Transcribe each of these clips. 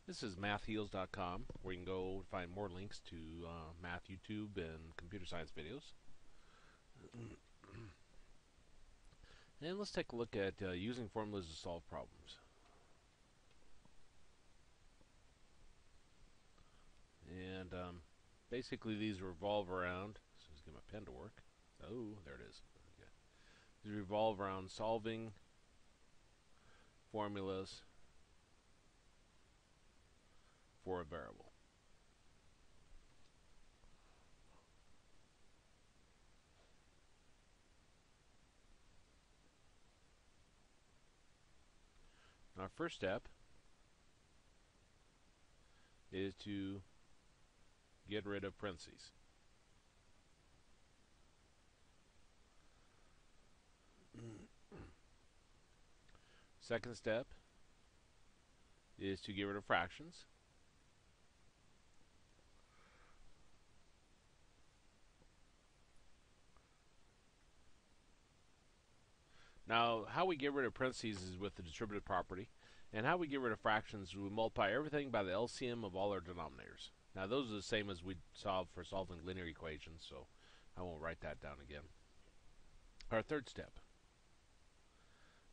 This is mathheals.com, where you can go find more links to math, YouTube, and computer science videos. And let's take a look at using formulas to solve problems. And basically these revolve around, so let's get my pen to work. Oh, there it is. Okay. These revolve around solving formulas for a variable. Our first step is to get rid of parentheses. Second step is to get rid of fractions. Now, how we get rid of parentheses is with the distributive property, and how we get rid of fractions is we multiply everything by the LCM of all our denominators. Now, those are the same as we solve for solving linear equations, so I won't write that down again. Our third step,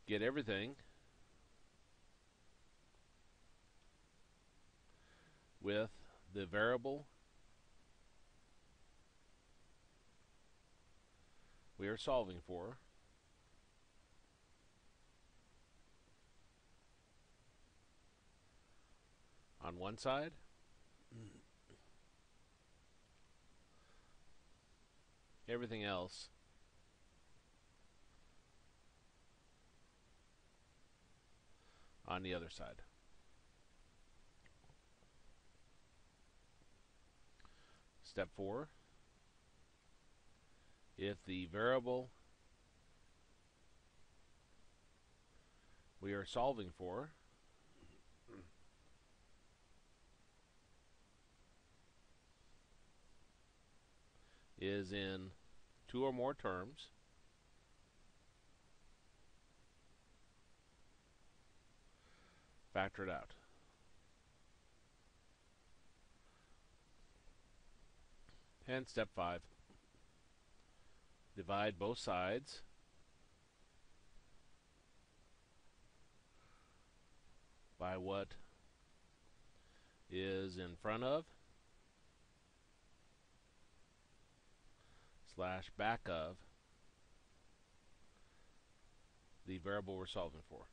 get everything with the variable we are solving for on one side everything else on the other side. Step 4, if the variable we are solving for is in two or more terms, factor it out. And step 5, divide both sides by what is in front of slash back of the variable we're solving for.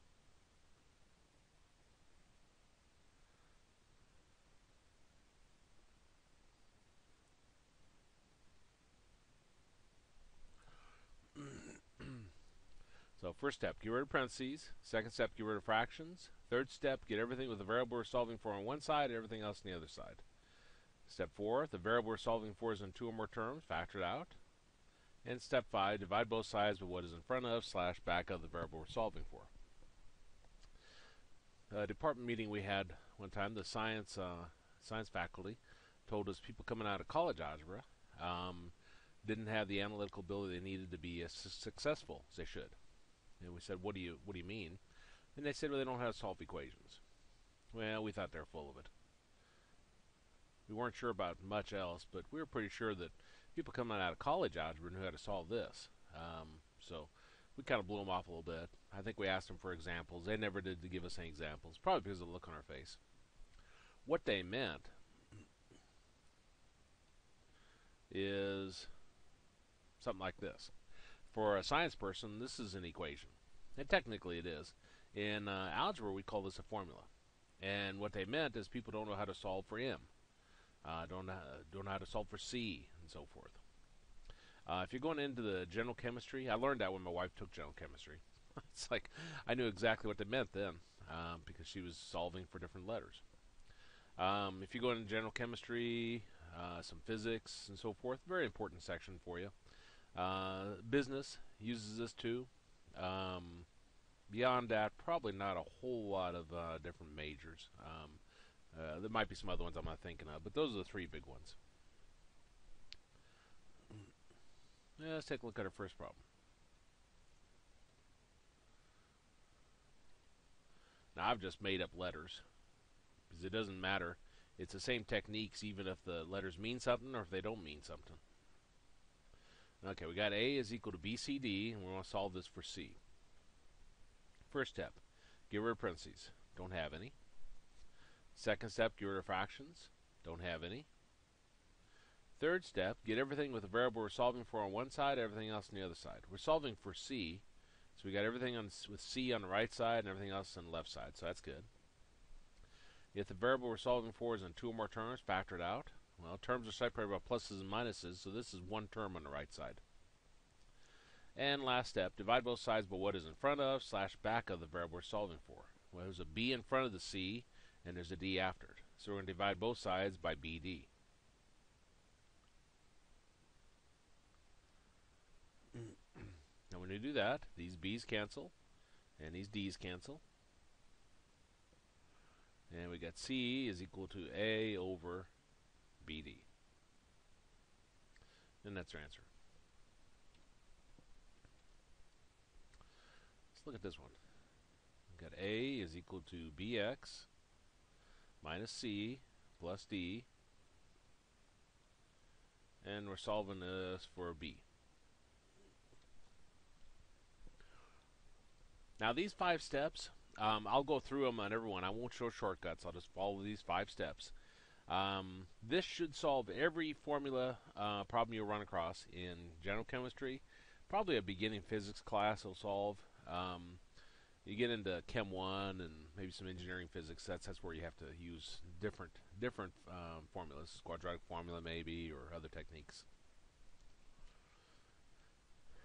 So first step, get rid of parentheses. Second step, get rid of fractions. Third step, get everything with the variable we're solving for on one side, everything else on the other side. Step 4, the variable we're solving for is in two or more terms, factor it out. And step 5, divide both sides by what is in front of slash back of the variable we're solving for. A department meeting we had one time, the science faculty told us people coming out of college algebra didn't have the analytical ability they needed to be as successful as they should. And we said, what do you mean? And they said, well, they don't know how to solve equations. Well, we thought they were full of it. We weren't sure about much else, but we were pretty sure that people coming out of college algebra knew how to solve this. So we kind of blew them off a little bit. I think we asked them for examples. They never did give us any examples, probably because of the look on our face. What they meant is something like this. For a science person, this is an equation. And technically it is. In algebra, we call this a formula. And what they meant is people don't know how to solve for M. Don't know how to solve for C, and so forth. If you're going into the general chemistry, I learned that when my wife took general chemistry. It's like I knew exactly what they meant then, because she was solving for different letters. If you go into general chemistry, some physics, and so forth, very important section for you. Business uses this too. Beyond that, probably not a whole lot of different majors. There might be some other ones I'm not thinking of, but those are the three big ones. Yeah, let's take a look at our first problem. Now, I've just made up letters because it doesn't matter. It's the same techniques even if the letters mean something or if they don't mean something. Okay, we got A is equal to BCD, and we want to solve this for C. First step, get rid of parentheses. Don't have any. Second step, get rid of fractions. Don't have any. Third step, get everything with the variable we're solving for on one side, everything else on the other side. We're solving for C, so we got everything with C on the right side and everything else on the left side, so that's good. If the variable we're solving for is in two or more terms, factor it out. Well, terms are separated by pluses and minuses, so this is one term on the right side. And last step, divide both sides by what is in front of / back of the variable we're solving for. Well, there's a B in front of the C, and there's a D after it. So we're going to divide both sides by BD. Now when you do that, these B's cancel, and these D's cancel. And we got C is equal to A over BD. And that's our answer. Let's look at this one. We've got A is equal to BX minus C plus D. And we're solving this for B. Now these 5 steps, I'll go through them on everyone. I won't show shortcuts. I'll just follow these 5 steps. This should solve every formula problem you'll run across in general chemistry. Probably a beginning physics class will solve. You get into Chem 1 and maybe some engineering physics. That's where you have to use different formulas, quadratic formula maybe, or other techniques.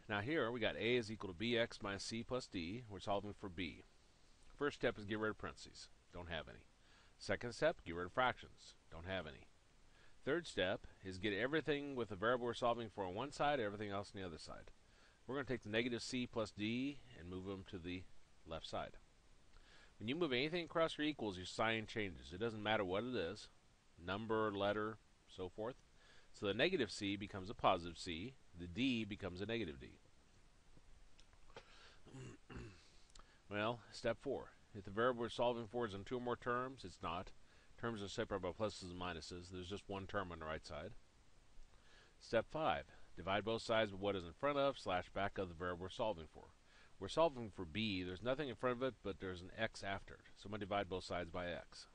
Now here we got A is equal to BX minus C plus D. We're solving for B. First step is get rid of parentheses. Don't have any. Second step, get rid of fractions. Don't have any. Third step is get everything with the variable we're solving for on one side, everything else on the other side. We're going to take the negative C plus D and move them to the left side. When you move anything across your equals, your sign changes. It doesn't matter what it is, number, letter, so forth. So the negative C becomes a positive C. The D becomes a negative D. Well, step 4. If the variable we're solving for is in 2 or more terms, it's not. Terms are separated by pluses and minuses. There's just one term on the right side. Step 5. Divide both sides by what is in front of / back of the variable we're solving for. We're solving for B. There's nothing in front of it, but there's an X after it. So I'm going to divide both sides by X.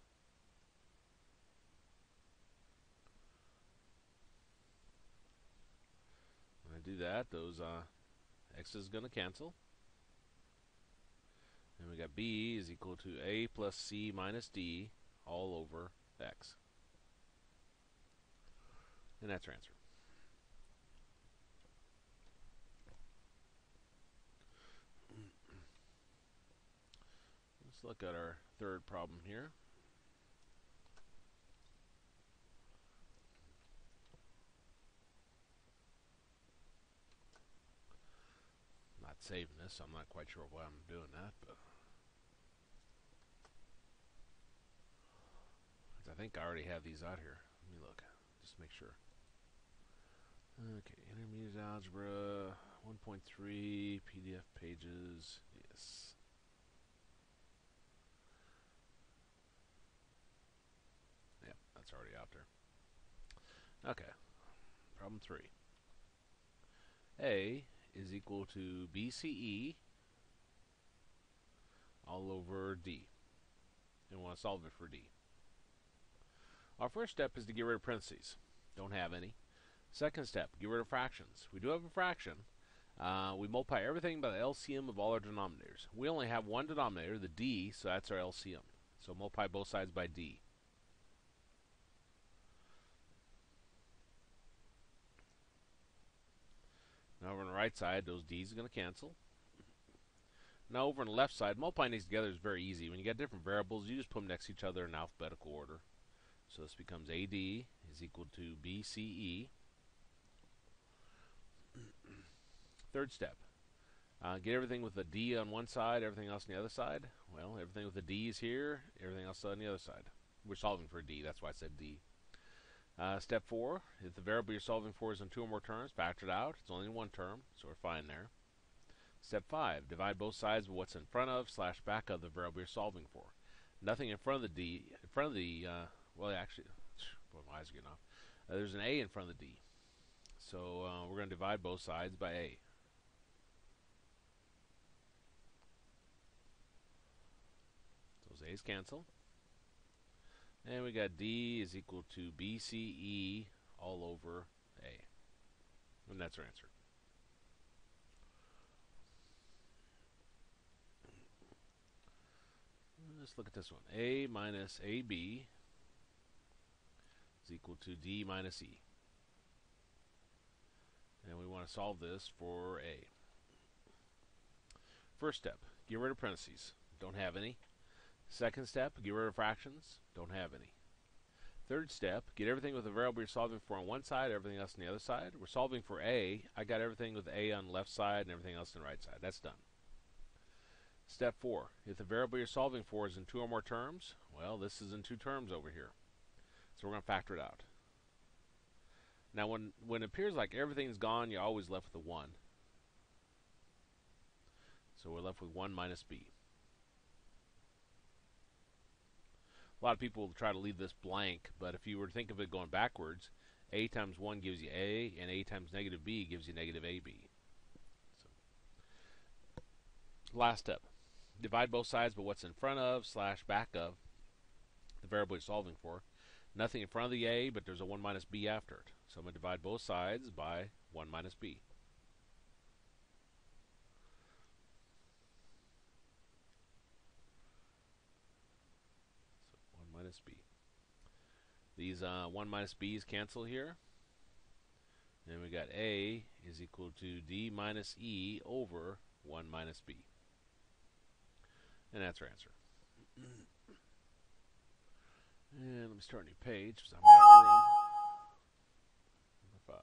When I do that, those X is going to cancel. And we got B is equal to A plus C minus D all over X. And that's our answer. Let's look at our third problem here. I'm not saving this, so I'm not quite sure why I'm doing that, but I think I already have these out here. Let me look, just make sure. Okay, intermediate algebra 1.3 PDF pages. Yes. Yep, that's already out there. Okay, problem 3. A is equal to BCE all over D. And we want to solve it for D. Our first step is to get rid of parentheses. Don't have any. Second step, get rid of fractions. We do have a fraction. We multiply everything by the LCM of all our denominators. We only have one denominator, the D, so that's our LCM. So multiply both sides by D. Now over on the right side, those D's are going to cancel. Now over on the left side, multiplying these together is very easy. When you get different variables, you just put them next to each other in alphabetical order. So this becomes AD is equal to BCE. Third step, get everything with a D on one side, everything else on the other side. Well, everything with a D is here, everything else on the other side. We're solving for D, that's why I said D. Step 4, if the variable you're solving for is in 2 or more terms, factor it out. It's only in one term, so we're fine there. Step 5, divide both sides of what's in front of / back of the variable you're solving for. Nothing in front of the D. In front of the well, actually, boy, my eyes are getting off. There's an A in front of the D, so we're going to divide both sides by A. Those A's cancel, and we got D is equal to BCE all over A, and that's our answer. Let's look at this one. A minus AB is equal to D minus E. And we want to solve this for A. First step, get rid of parentheses. Don't have any. Second step, get rid of fractions. Don't have any. Third step, get everything with the variable you're solving for on one side, everything else on the other side. We're solving for A. I got everything with A on the left side and everything else on the right side. That's done. Step 4, if the variable you're solving for is in 2 or more terms, well, this is in 2 terms over here. So we're going to factor it out. Now, when it appears like everything's gone, you're always left with a 1. So we're left with 1 minus B. A lot of people will try to leave this blank, but if you were to think of it going backwards, A times 1 gives you A, and A times negative B gives you negative AB. So, last step. Divide both sides by what's in front of / back of the variable you're solving for. Nothing in front of the A, but there's a 1 minus B after it. So I'm going to divide both sides by 1 minus B. So 1 minus B. These 1 minus B's cancel here. And we got A is equal to D minus E over 1 minus B. And that's our answer. And let me start a new page because I'm out of room. Number 5.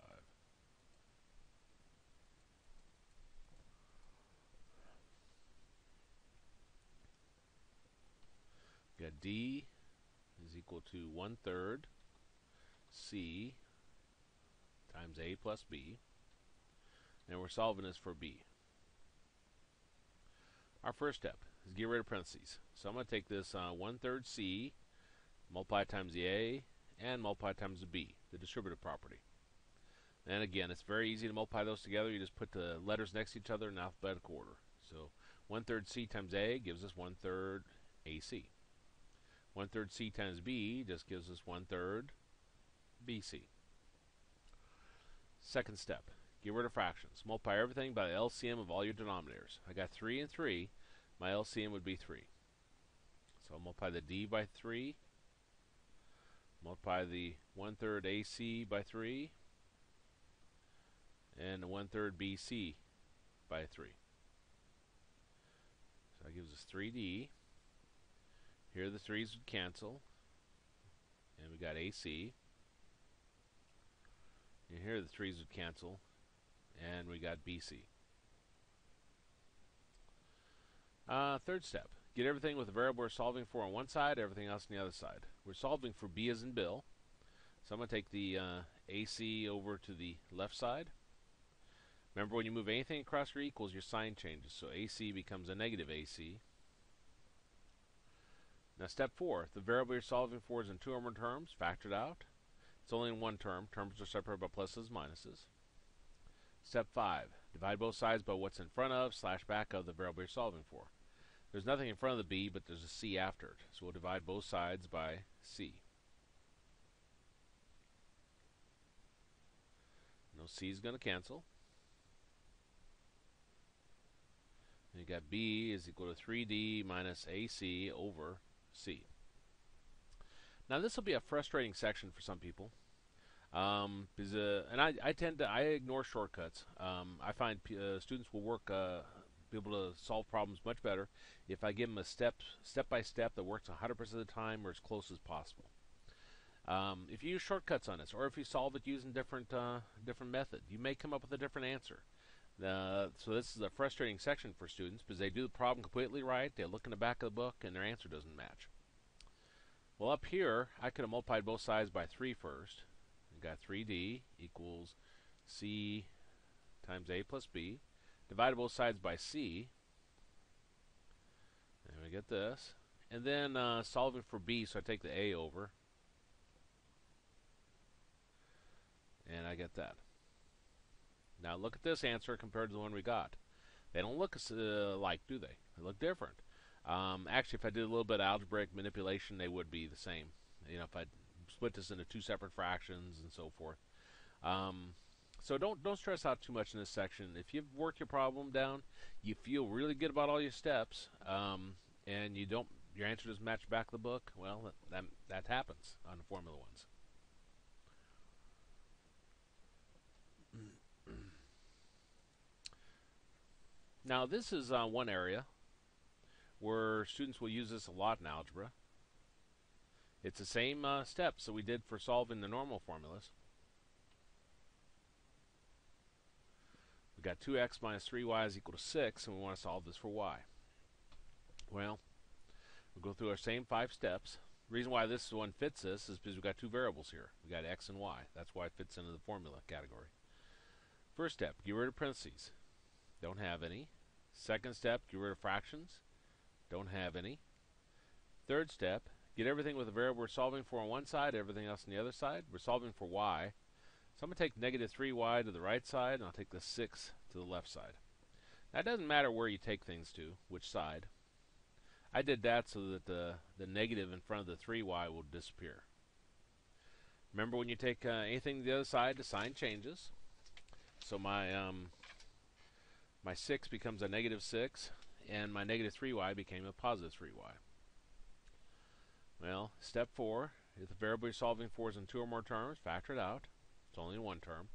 Got D is equal to 1/3 C times A plus B. And we're solving this for B. Our first step is get rid of parentheses. So I'm going to take this 1/3 C, multiply times the A, and multiply times the B, the distributive property. And again, it's very easy to multiply those together. You just put the letters next to each other in alphabetical order. So 1/3 C times A gives us 1/3 AC. 1/3 C times B just gives us 1/3 BC. Second step, get rid of fractions. Multiply everything by the LCM of all your denominators. I got 3 and 3. My LCM would be 3. So I'll multiply the D by 3. Multiply the 1/3 AC by 3. And the 1/3 BC by 3. So that gives us 3D. Here the 3's would cancel. And we got AC. And here the 3's would cancel. And we got BC. Third step. Get everything with the variable we're solving for on one side, everything else on the other side. We're solving for B as in Bill. So I'm going to take the AC over to the left side. Remember, when you move anything across your equals, your sign changes. So AC becomes a negative AC. Now step 4. If the variable you're solving for is in 2 or more terms, factor it out. It's only in one term. Terms are separated by pluses and minuses. Step 5. Divide both sides by what's in front of / back of the variable you're solving for. There's nothing in front of the B, but there's a C after it. So we'll divide both sides by C. No C is going to cancel. And you got B is equal to 3D minus AC over C. Now this will be a frustrating section for some people. And I ignore shortcuts. I find students will be able to solve problems much better if I give them a step by step that works 100% of the time or as close as possible. If you use shortcuts on this, or if you solve it using different method, you may come up with a different answer. So this is a frustrating section for students because they do the problem completely right, they look in the back of the book, and their answer doesn't match. Well, up here, I could have multiplied both sides by 3 first. We got 3D equals C times A plus B. Divided both sides by C. And we get this. And then solving for b, so I take the a over, and I get that. Now look at this answer compared to the one we got. They don't look alike, do they? They look different. Actually, if I did a little bit of algebraic manipulation, they would be the same. You know, if I split this into two separate fractions and so forth. So don't stress out too much in this section. If you've worked your problem down, you feel really good about all your steps, and your answer doesn't match back the book. Well, that happens on the formula ones. Now this is one area where students will use this a lot in algebra. It's the same steps that we did for solving the normal formulas. We got 2x minus 3y is equal to 6, and we want to solve this for y. Well, we'll go through our same 5 steps. The reason why this one fits this is because we've got two variables here. We've got x and y. That's why it fits into the formula category. First step, get rid of parentheses. Don't have any. Second step, get rid of fractions. Don't have any. Third step, get everything with the variable we're solving for on one side, everything else on the other side. We're solving for y. So I'm going to take negative 3y to the right side, and I'll take the 6 to the left side. Now it doesn't matter where you take things to, which side. I did that so that the negative in front of the 3y will disappear. Remember, when you take anything to the other side, the sign changes. So my 6 becomes a negative 6, and my negative 3y became a positive 3y. Well, step 4, if the variable you're solving for is in 2 or more terms, factor it out. It's only in one term.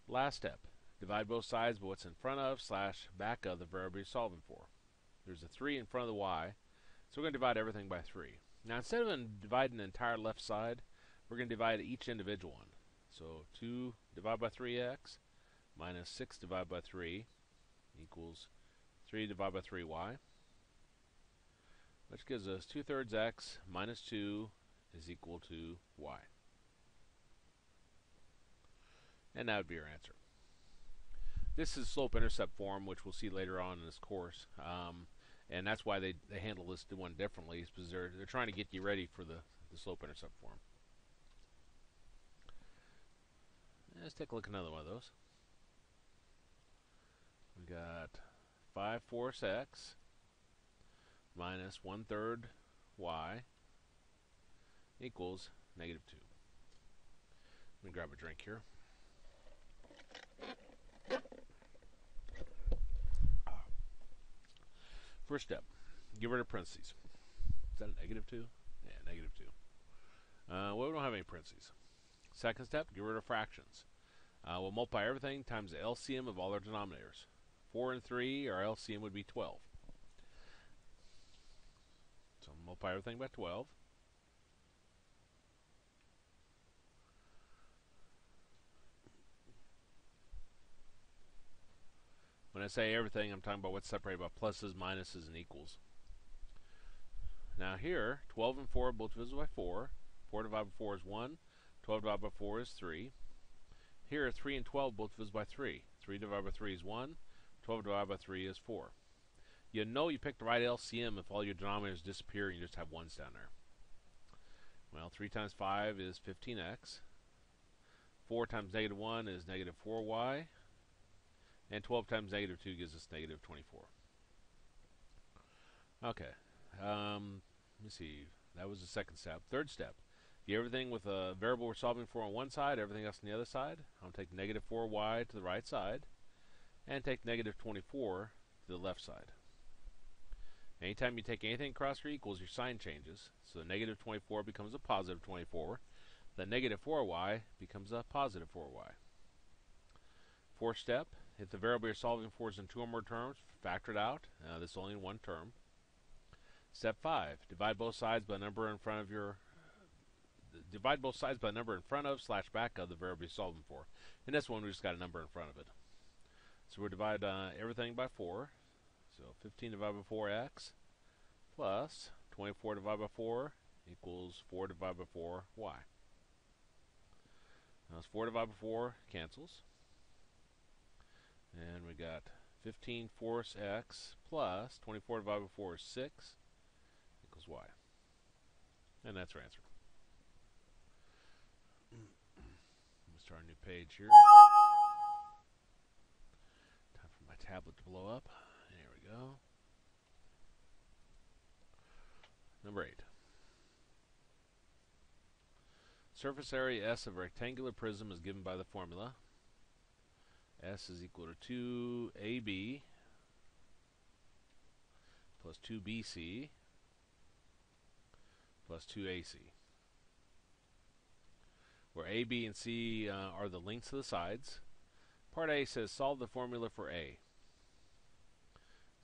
Last step, divide both sides by what's in front of / back of the variable you're solving for. There's a 3 in front of the y, so we're going to divide everything by 3. Now instead of dividing the entire left side, we're going to divide each individual one. So 2 divided by 3x minus 6 divided by 3 equals 3 divided by 3y, which gives us 2/3 x minus 2 is equal to y. And that would be your answer. This is slope-intercept form, which we'll see later on in this course. And that's why they handle this one differently, is because they're trying to get you ready for the slope-intercept form. Let's take a look at another one of those. We got 5/4 x minus 1/3 y equals negative 2. Let me grab a drink here. First step, get rid of parentheses. Is that a negative 2? Yeah, negative 2. Well, we don't have any parentheses. Second step, get rid of fractions. We'll multiply everything times the LCM of all our denominators. 4 and 3, our LCM would be 12. So multiply everything by 12. When I say everything, I'm talking about what's separated by pluses, minuses, and equals. Now here, 12 and 4 are both divisible by 4. 4 divided by 4 is 1. 12 divided by 4 is 3. Here, 3 and 12 both divisible by 3. 3 divided by 3 is 1. 12 divided by 3 is 4. You know you picked the right LCM if all your denominators disappear and you just have 1s down there. Well, 3 times 5 is 15x. 4 times negative 1 is negative 4y. And 12 times negative 2 gives us negative 24. Okay. Let me see. That was the second step. Third step. Get everything with a variable we're solving for on one side, everything else on the other side. I'm going to take negative 4y to the right side and take negative 24 to the left side. Anytime you take anything across your equals, your sign changes. So the negative 24 becomes a positive 24. The negative 4y becomes a positive 4y. Fourth step. If the variable you're solving for is in 2 or more terms, factor it out. This is only in one term. Step 5. Divide both sides by a number in front of / back of the variable you're solving for. In this one, we just got a number in front of it. So we'll divide everything by 4. So 15 divided by 4x plus 24 divided by 4 equals 4 divided by 4y. Now 4 divided by 4 cancels. And we got 15 fourths x plus 24 divided by 4 is 6 y. And that's our answer. Let's start a new page here. Time for my tablet to blow up. There we go. Number 8. Surface area S of a rectangular prism is given by the formula. S is equal to 2AB plus 2BC plus 2AC. Where A, B, and C are the lengths of the sides. Part A says solve the formula for A.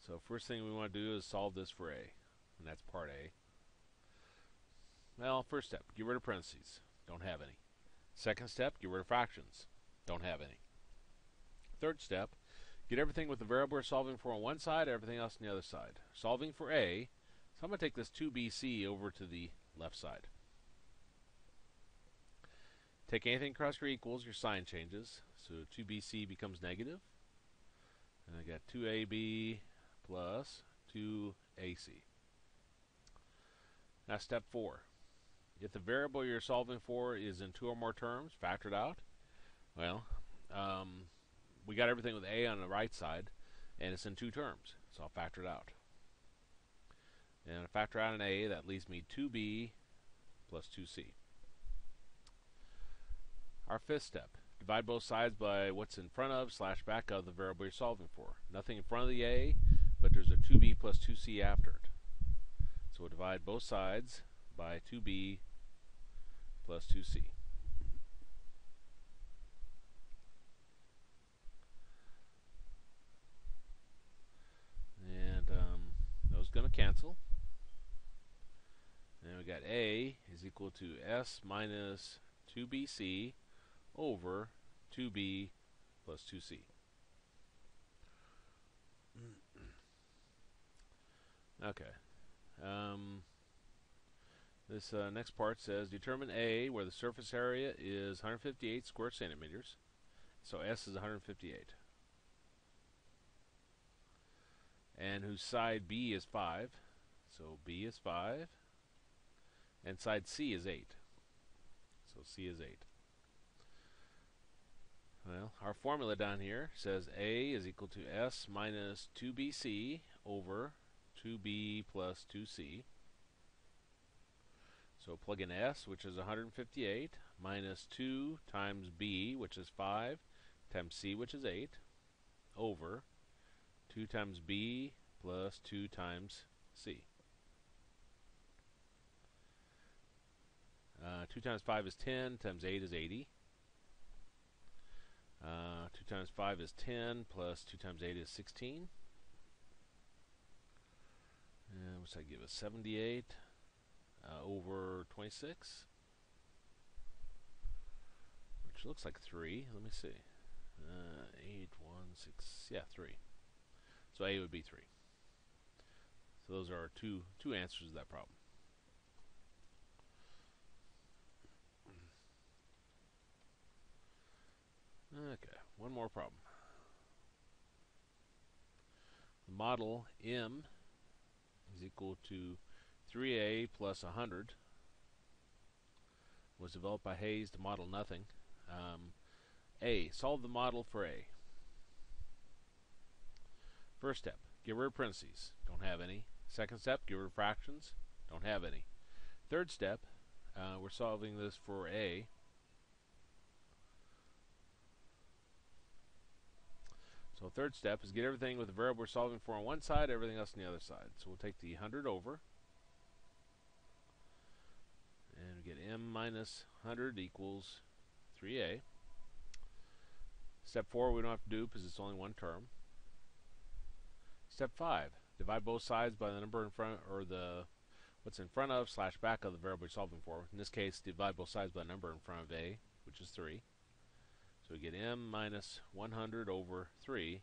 So first thing we want to do is solve this for A. And that's part A. Well, first step, get rid of parentheses. Don't have any. Second step, get rid of fractions. Don't have any. Third step, get everything with the variable we're solving for on one side, everything else on the other side. Solving for A, so I'm going to take this 2BC over to the left side. Take anything across your equals, your sign changes. So 2BC becomes negative. And I got 2AB plus 2AC. Now step 4. If the variable you're solving for is in 2 or more terms, factor it out. Well, we got everything with A on the right side, and it's in 2 terms, so I'll factor it out. And I factor out an A, that leaves me 2B plus 2C. Our fifth step, divide both sides by what's in front of / back of the variable you're solving for. Nothing in front of the A, but there's a 2B plus 2C after it. So we'll divide both sides by 2B plus 2C. And those are going to cancel. And we got A is equal to S minus 2BC over 2B plus 2C. Okay. This next part says determine A, where the surface area is 158 square centimeters. So S is 158. And whose side B is 5. So B is 5. And side C is 8. So C is 8. Well, our formula down here says A is equal to S minus 2BC over 2B plus 2C. So plug in S, which is 158, minus 2 times B, which is 5, times C, which is 8, over 2 times B plus 2 times C. 2 times 5 is 10, times 8 is 80. 2 times 5 is 10, plus 2 times 8 is 16. And what's that give us? 78 over 26, which looks like 3. Let me see. 8, 1, 6, yeah, 3. So A would be 3. So those are our two answers to that problem. Okay, one more problem. The model M is equal to 3A plus 100 was developed by Hayes to model nothing. A, solve the model for A. First step, get rid of parentheses. Don't have any. Second step, get rid of fractions. Don't have any. Third step, we're solving this for A. So third step is get everything with the variable we're solving for on one side, everything else on the other side. So we'll take the 100 over. And we get M minus 100 equals 3A. Step 4 we don't have to do because it's only one term. Step 5, divide both sides by the number in front, or the what's in front of / back of the variable we're solving for. In this case, divide both sides by the number in front of A, which is 3. So we get M minus 100 over 3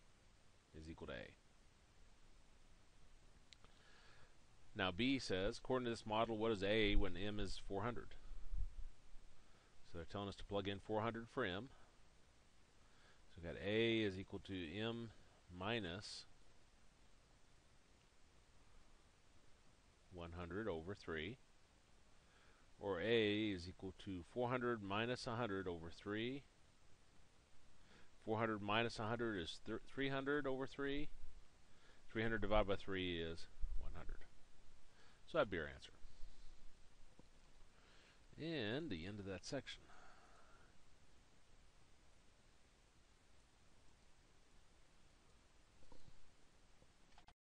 is equal to A. Now B says, according to this model, what is A when M is 400? So they're telling us to plug in 400 for M. So we got A is equal to M minus 100 over 3. Or A is equal to 400 minus 100 over 3. 400 minus 100 is 300 over 3. 300 divided by 3 is 100. So that'd be our answer. And the end of that section.